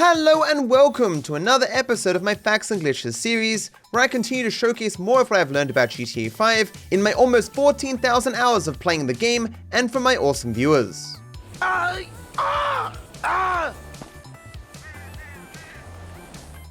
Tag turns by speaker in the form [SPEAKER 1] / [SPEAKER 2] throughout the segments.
[SPEAKER 1] Hello and welcome to another episode of my Facts and Glitches series, where I continue to showcase more of what I've learned about GTA 5 in my almost 14,000 hours of playing the game and from my awesome viewers.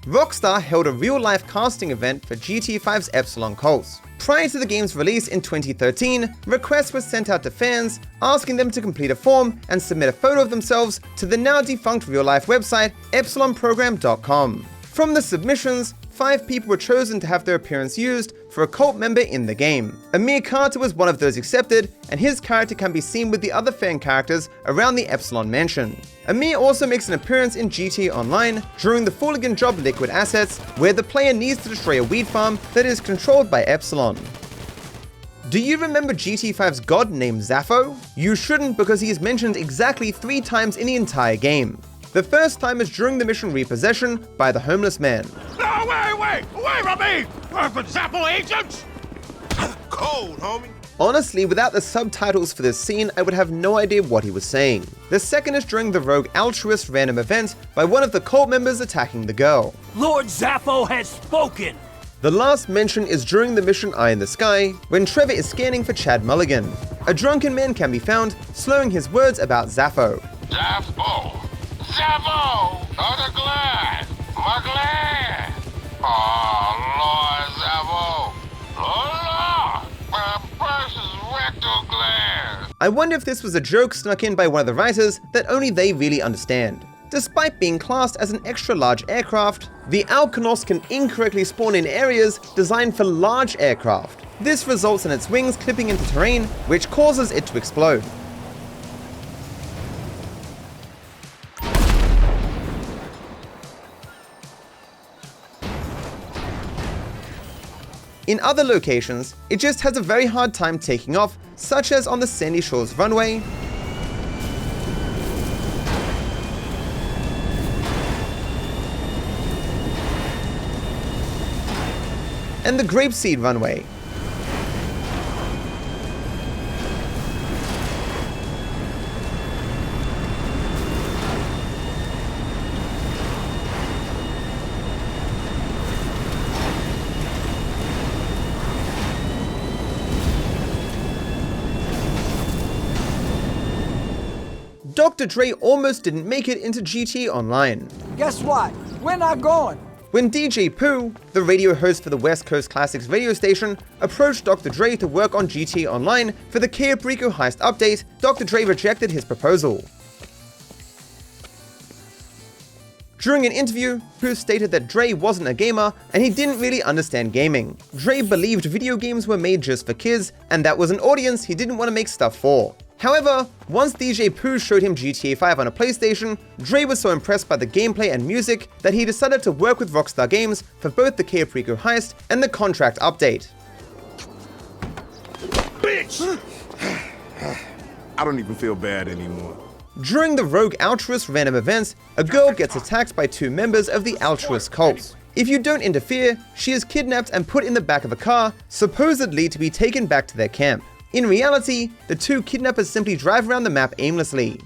[SPEAKER 1] Rockstar held a real-life casting event for GTA 5's Epsilon cult. Prior to the game's release in 2013, requests were sent out to fans asking them to complete a form and submit a photo of themselves to the now defunct real-life website epsilonprogram.com. From the submissions, 5 people were chosen to have their appearance used for a cult member in the game. Amir Carter was one of those accepted, and his character can be seen with the other fan characters around the Epsilon mansion. Amir also makes an appearance in GTA Online during the Fooligan job Liquid Assets, where the player needs to destroy a weed farm that is controlled by Epsilon. Do you remember GTA 5's god named Zapho? You shouldn't, because he is mentioned exactly 3 times in the entire game. The first time is during the mission Repossession by the homeless man.
[SPEAKER 2] No, wait, away from me! We're for Zapho agents! Cold, homie.
[SPEAKER 1] Honestly, without the subtitles for this scene, I would have no idea what he was saying. The second is during the rogue Altruist random event by one of the cult members attacking the girl.
[SPEAKER 3] Lord Zapho has spoken!
[SPEAKER 1] The last mention is during the mission Eye in the Sky, when Trevor is scanning for Chad Mulligan. A drunken man can be found, slurring his words about Zapho.
[SPEAKER 2] Zapho! Other glass! My glass! Oh, Lord Zapho! Oh, Lord! My precious rectal glass!
[SPEAKER 1] I wonder if this was a joke snuck in by one of the writers that only they really understand. Despite being classed as an extra-large aircraft, the Alkonost can incorrectly spawn in areas designed for large aircraft. This results in its wings clipping into terrain, which causes it to explode. In other locations, it just has a very hard time taking off, such as on the Sandy Shores runway, and the Grapeseed runway. Dr. Dre almost didn't make it into GTA Online.
[SPEAKER 4] Guess what? We're not going.
[SPEAKER 1] When DJ Pooh, the radio host for the West Coast Classics radio station, approached Dr. Dre to work on GTA Online for the Cape Rico heist update, Dr. Dre rejected his proposal. During an interview, Pooh stated that Dre wasn't a gamer and he didn't really understand gaming. Dre believed video games were made just for kids, and that was an audience he didn't want to make stuff for. However, once DJ Pooh showed him GTA 5 on a PlayStation, Dre was so impressed by the gameplay and music that he decided to work with Rockstar Games for both the Cape Rico heist and the contract update.
[SPEAKER 2] Bitch! I don't even feel bad anymore.
[SPEAKER 1] During the rogue Altruist random events, a girl gets attacked by 2 members of the Altruist cult. If you don't interfere, she is kidnapped and put in the back of a car, supposedly to be taken back to their camp. In reality, the 2 kidnappers simply drive around the map aimlessly.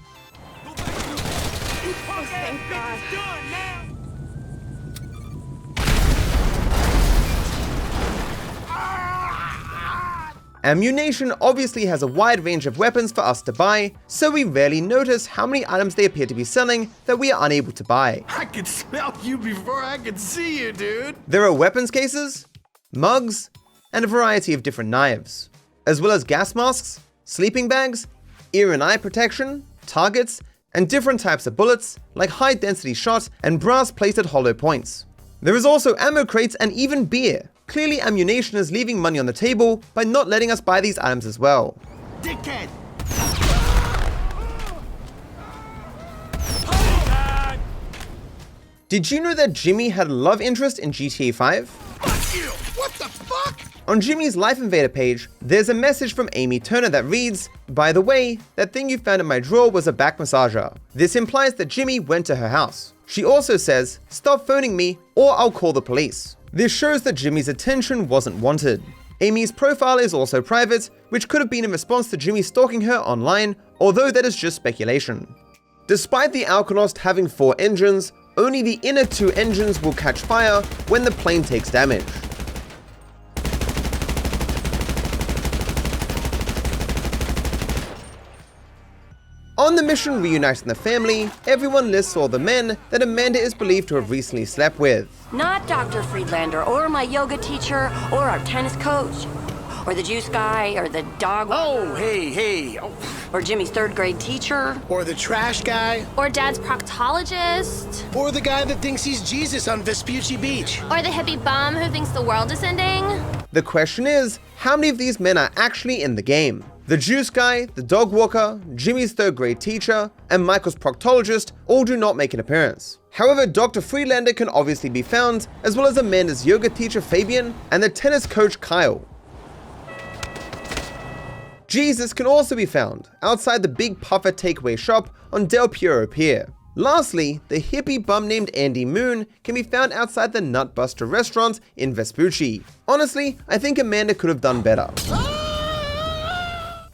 [SPEAKER 1] Ammunation obviously has a wide range of weapons for us to buy, so we rarely notice how many items they appear to be selling that we are unable to buy.
[SPEAKER 2] I could smell you before I could see you, dude!
[SPEAKER 1] There are weapons cases, mugs, and a variety of different knives, as well as gas masks, sleeping bags, ear and eye protection, targets, and different types of bullets like high-density shot and brass-plated hollow points. There is also ammo crates and even beer. Clearly, Ammunation is leaving money on the table by not letting us buy these items as well.
[SPEAKER 2] Dickhead!
[SPEAKER 1] Did you know that Jimmy had a love interest in GTA 5?
[SPEAKER 2] Fuck you! What the fuck?
[SPEAKER 1] On Jimmy's Life Invader page, there's a message from Amy Turner that reads, "By the way, that thing you found in my drawer was a back massager." This implies that Jimmy went to her house. She also says, "Stop phoning me or I'll call the police." This shows that Jimmy's attention wasn't wanted. Amy's profile is also private, which could have been in response to Jimmy stalking her online, although that is just speculation. Despite the Alkonost having 4 engines, Only the inner two engines will catch fire when the plane takes damage. On the mission Reuniting the Family, everyone lists all the men that Amanda is believed to have recently slept with.
[SPEAKER 5] Not Dr. Friedlander, or my yoga teacher, or our tennis coach, or the juice guy, or the dog.
[SPEAKER 6] Oh, hey. Oh.
[SPEAKER 5] Or Jimmy's third grade teacher.
[SPEAKER 6] Or the trash guy.
[SPEAKER 7] Or Dad's proctologist.
[SPEAKER 6] Or the guy that thinks he's Jesus on Vespucci Beach.
[SPEAKER 7] Or the hippie bum who thinks the world is ending.
[SPEAKER 1] The question is, how many of these men are actually in the game? The juice guy, the dog walker, Jimmy's third grade teacher, and Michael's proctologist all do not make an appearance. However, Dr. Friedlander can obviously be found, as well as Amanda's yoga teacher Fabian and the tennis coach Kyle. Jesus can also be found outside the Big Puffer takeaway shop on Del Piero Pier. Lastly, the hippie bum named Andy Moon can be found outside the Nutbuster restaurant in Vespucci. Honestly, I think Amanda could have done better.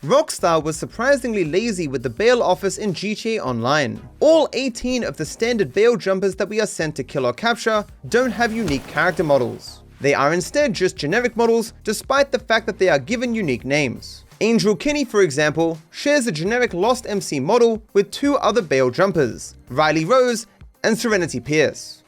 [SPEAKER 1] Rockstar was surprisingly lazy with the bail office in GTA Online. All 18 of the standard bail jumpers that we are sent to kill or capture don't have unique character models. They are instead just generic models, despite the fact that they are given unique names. Angel Kenney, for example, shares a generic Lost MC model with two other bail jumpers, Riley Rose and Serenity Pierce.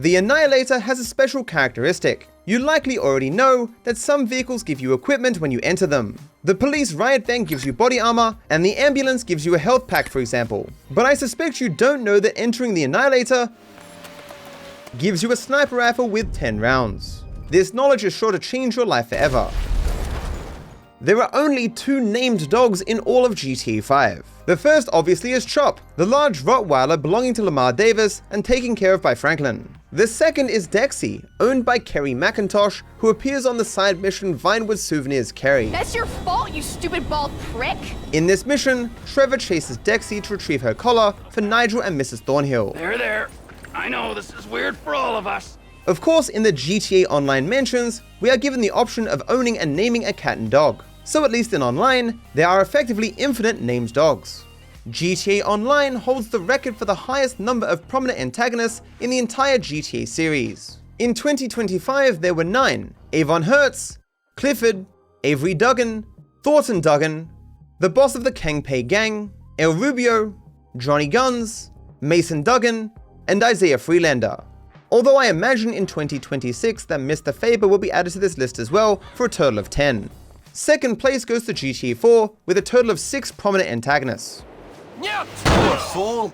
[SPEAKER 1] The Annihilator has a special characteristic. You likely already know that some vehicles give you equipment when you enter them. The police riot van gives you body armor, and the ambulance gives you a health pack, for example. But I suspect you don't know that entering the Annihilator gives you a sniper rifle with 10 rounds. This knowledge is sure to change your life forever. There are only 2 named dogs in all of GTA 5. The first obviously is Chop, the large Rottweiler belonging to Lamar Davis and taken care of by Franklin. The second is Dexy, owned by Kerry McIntosh, who appears on the side mission Vinewood Souvenirs Kerry.
[SPEAKER 8] That's your fault, you stupid bald prick!
[SPEAKER 1] In this mission, Trevor chases Dexy to retrieve her collar for Nigel and Mrs. Thornhill.
[SPEAKER 3] There. I know this is weird for all of us.
[SPEAKER 1] Of course, in the GTA Online mentions, we are given the option of owning and naming a cat and dog. So at least in Online, there are effectively infinite named dogs. GTA Online holds the record for the highest number of prominent antagonists in the entire GTA series. In 2025, there were 9: Avon Hertz, Clifford, Avery Duggan, Thornton Duggan, the boss of the Kangpei Gang, El Rubio, Johnny Guns, Mason Duggan, and Isaiah Freelander. Although I imagine in 2026 that Mr. Faber will be added to this list as well for a total of 10. Second place goes to GTA 4 with a total of 6 prominent antagonists.
[SPEAKER 3] Fool.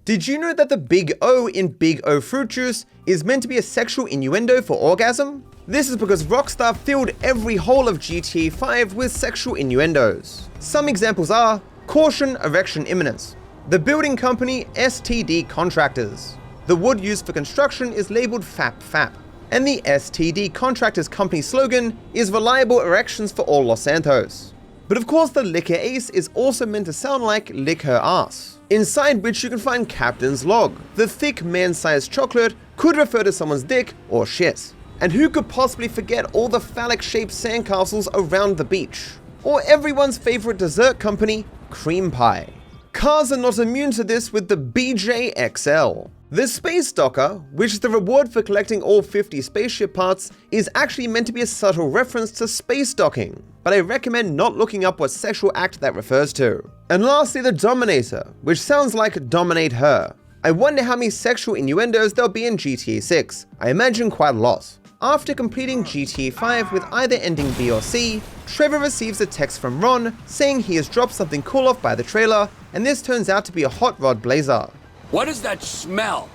[SPEAKER 1] Did you know that the Big O in Big O fruit juice is meant to be a sexual innuendo for orgasm? This is because Rockstar filled every hole of GTA 5 with sexual innuendos. Some examples are Caution, Erection, Imminence, the building company STD Contractors, the wood used for construction is labeled FAP, and the STD Contractors company slogan is Reliable Erections for all Los Santos. But of course the Liquor Ace is also meant to sound like lick her ass, inside which you can find Captain's Log. The thick man-sized chocolate could refer to someone's dick or shit. And who could possibly forget all the phallic-shaped sandcastles around the beach? Or everyone's favorite dessert company, Cream Pie. Cars are not immune to this with the BJ XL. The Space Docker, which is the reward for collecting all 50 spaceship parts, is actually meant to be a subtle reference to space docking, but I recommend not looking up what sexual act that refers to. And lastly, the Dominator, which sounds like dominate her. I wonder how many sexual innuendos there'll be in GTA 6. I imagine quite a lot. After completing GTA 5 with either ending B or C, Trevor receives a text from Ron saying he has dropped something cool off by the trailer, and this turns out to be a hot rod Blazer.
[SPEAKER 3] What is that smell?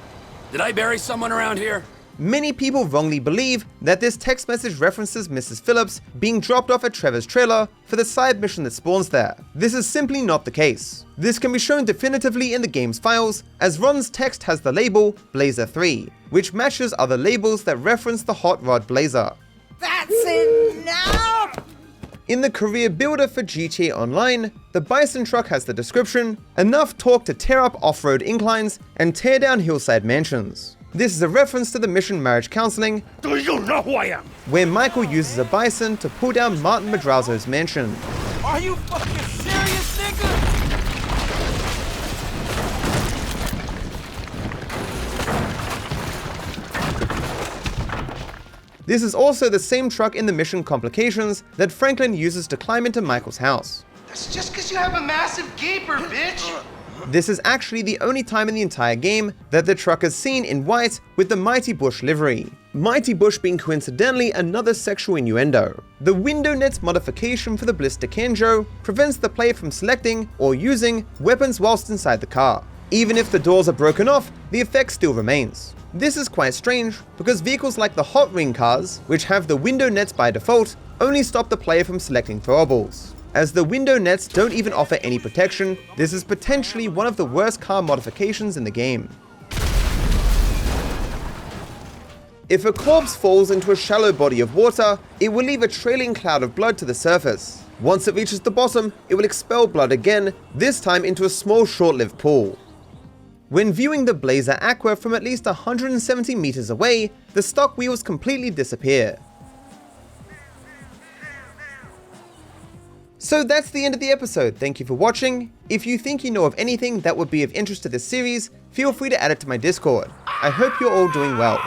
[SPEAKER 3] Did I bury someone around here?
[SPEAKER 1] Many people wrongly believe that this text message references Mrs. Phillips being dropped off at Trevor's trailer for the side mission that spawns there. This is simply not the case. This can be shown definitively in the game's files, as Ron's text has the label Blazer 3, which matches other labels that reference the hot rod Blazer.
[SPEAKER 4] That's enough!
[SPEAKER 1] In the career builder for GTA Online, the Bison Truck has the description, enough torque to tear up off-road inclines and tear down hillside mansions. This is a reference to the mission Marriage Counseling,
[SPEAKER 2] Do you know who I am?
[SPEAKER 1] where Michael uses a bison to pull down Martin Madrazo's mansion.
[SPEAKER 3] Are you fucking serious, nigga?
[SPEAKER 1] This is also the same truck in the mission Complications that Franklin uses to climb into Michael's house.
[SPEAKER 9] That's just because you have a massive gaper, bitch!
[SPEAKER 1] This is actually the only time in the entire game that the truck is seen in white with the Mighty Bush livery. Mighty Bush being coincidentally another sexual innuendo. The window net's modification for the Blista Kanjo prevents the player from selecting or using weapons whilst inside the car. Even if the doors are broken off, the effect still remains. This is quite strange because vehicles like the Hot Ring cars, which have the window nets by default, only stop the player from selecting throwables. As the window nets don't even offer any protection, this is potentially one of the worst car modifications in the game. If a corpse falls into a shallow body of water, it will leave a trailing cloud of blood to the surface. Once it reaches the bottom, it will expel blood again, this time into a small short-lived pool. When viewing the Blazer Aqua from at least 170 meters away, the stock wheels completely disappear. So that's the end of the episode. Thank you for watching. If you think you know of anything that would be of interest to this series, feel free to add it to my Discord. I hope you're all doing well.